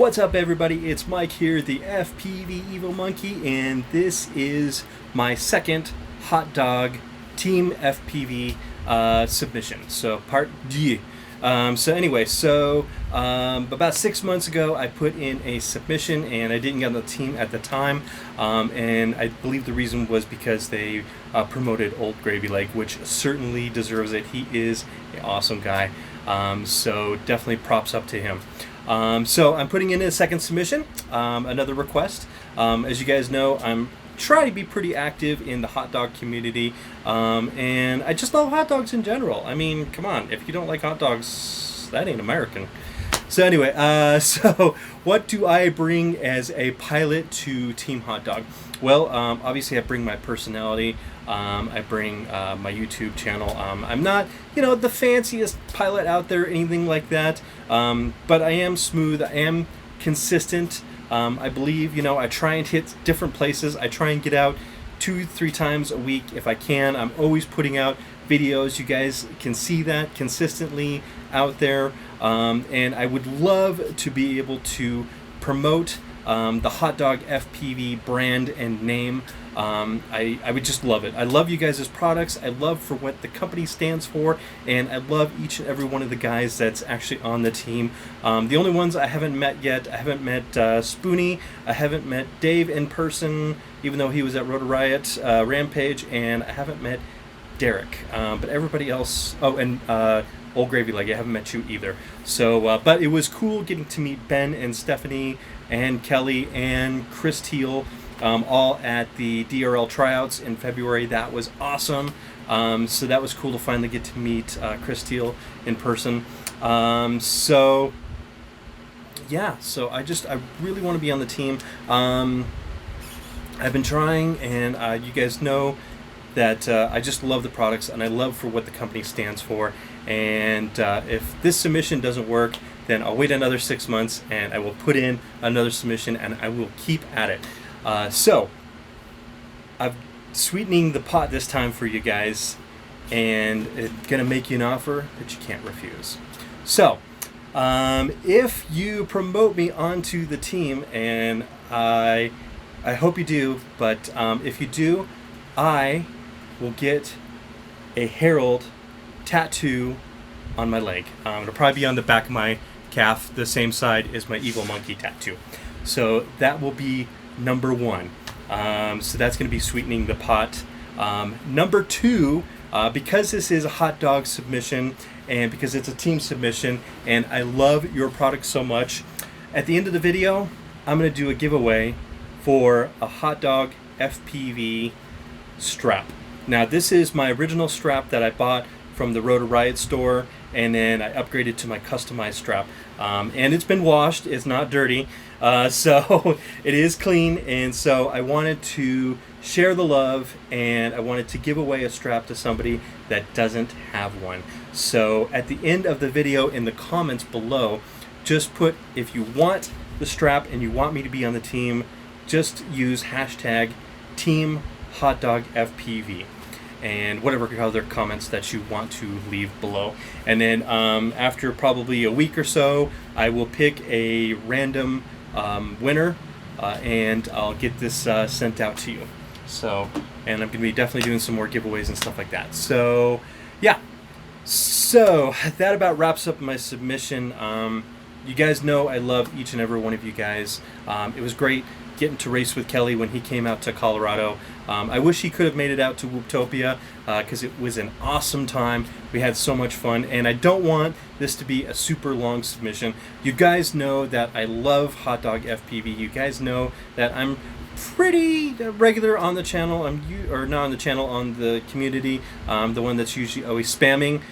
What's up, everybody? It's Mike here, the FPV Evil Monkey, and this is my second Hot Dog Team FPV submission. So part deux. About 6 months ago, I put in a submission, and I didn't get on the team at the time. And I believe the reason was because they promoted Old Gravy Leg, which certainly deserves it. He is an awesome guy. So definitely props up to him. So I'm putting in a second submission, another request. As you guys know, I'm trying to be pretty active in the hot dog community, and I just love hot dogs in general. I mean, come on, if you don't like hot dogs, that ain't American. So anyway, so what do I bring as a pilot to Team Hot Dog? Well, obviously I bring my personality. I bring my YouTube channel. I'm not, the fanciest pilot out there, anything like that. But I am smooth. I am consistent. I believe, I try and hit different places. I try and get out 2-3 times a week if I can. I'm always putting out videos. You guys can see that consistently out there. And I would love to be able to promote the Hot Dog FPV brand and name. I would just love it. I love you guys' products. I love for what the company stands for, and I love each and every one of the guys that's actually on the team. The only ones I haven't met yet, I haven't met Spoonie, I haven't met Dave in person, even though he was at Rotor Riot Rampage, and I haven't met Derek. But everybody else, and Old Gravy Leg, I haven't met you either. So, but it was cool getting to meet Ben and Stephanie and Kelly and Chris Teal, all at the DRL tryouts in February. That was awesome. So that was cool to finally get to meet Chris Teal in person. So I really want to be on the team. I've been trying, and you guys know that I just love the products, and I love for what the company stands for. And if this submission doesn't work, then I'll wait another 6 months, and I will put in another submission, and I will keep at it. So I'm sweetening the pot this time for you guys, and it's gonna make you an offer that you can't refuse. So if you promote me onto the team, and I hope you do, but if you do, I will get a Herald tattoo on my leg. It'll probably be on the back of my calf, the same side as my Evil Monkey tattoo. So that will be number one. So that's going to be sweetening the pot. Number two, because this is a hot dog submission, and because it's a team submission, and I love your product so much, at the end of the video, I'm going to do a giveaway for a Hot Dog FPV strap. Now, this is my original strap that I bought from the Rotor Riot store, and then I upgraded to my customized strap. And it's been washed, it's not dirty, so it is clean, and so I wanted to share the love, and I wanted to give away a strap to somebody that doesn't have one. So at the end of the video, in the comments below, just put, if you want the strap and you want me to be on the team, just use hashtag Team Hot Dog FPV, and whatever other comments that you want to leave below. And then after probably a week or so, I will pick a random winner, and I'll get this sent out to you. So, and I'm going to be definitely doing some more giveaways and stuff like that. So, yeah. So, that about wraps up my submission. You guys know I love each and every one of you guys. It was great getting to race with Kelly when he came out to Colorado. I wish he could have made it out to Wooptopia, because it was an awesome time. We had so much fun, and I don't want this to be a super long submission. You guys know that I love Hot Dog FPV. You guys know that I'm pretty regular on the channel. Or not on the channel, on the community. The one that's usually always spamming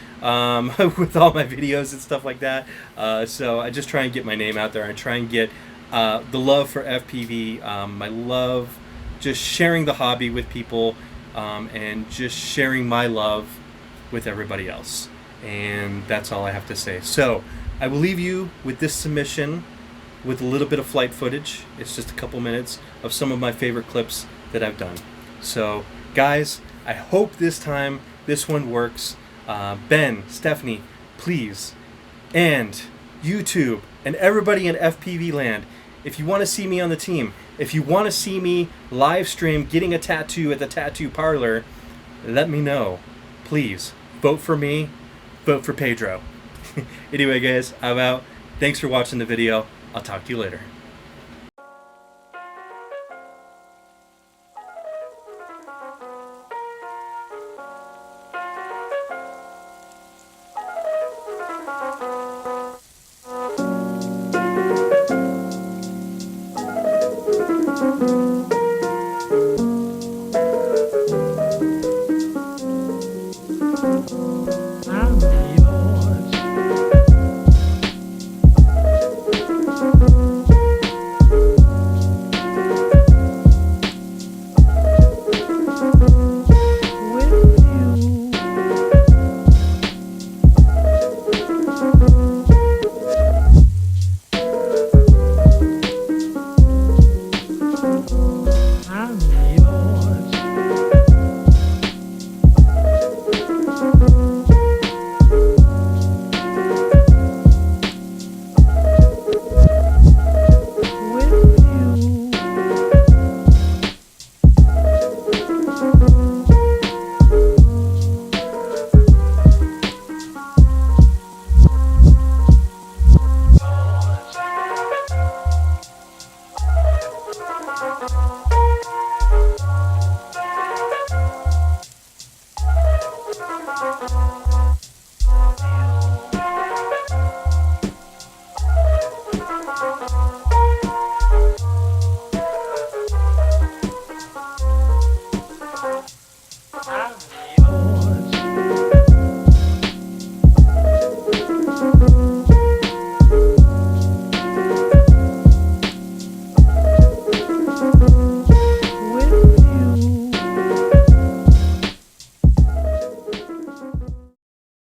with all my videos and stuff like that. So I just try and get my name out there. I try and get the love for FPV, my love, just sharing the hobby with people, and just sharing my love with everybody else. And that's all I have to say. So I will leave you with this submission with a little bit of flight footage. It's just a couple minutes of some of my favorite clips that I've done. So guys, I hope this time this one works. Ben, Stephanie, please, and YouTube, And everybody in FPV land, if you want to see me on the team, if you want to see me live stream getting a tattoo at the tattoo parlor, let me know. Please, vote for me, vote for Pedro. Anyway, guys, I'm out. Thanks for watching the video. I'll talk to you later.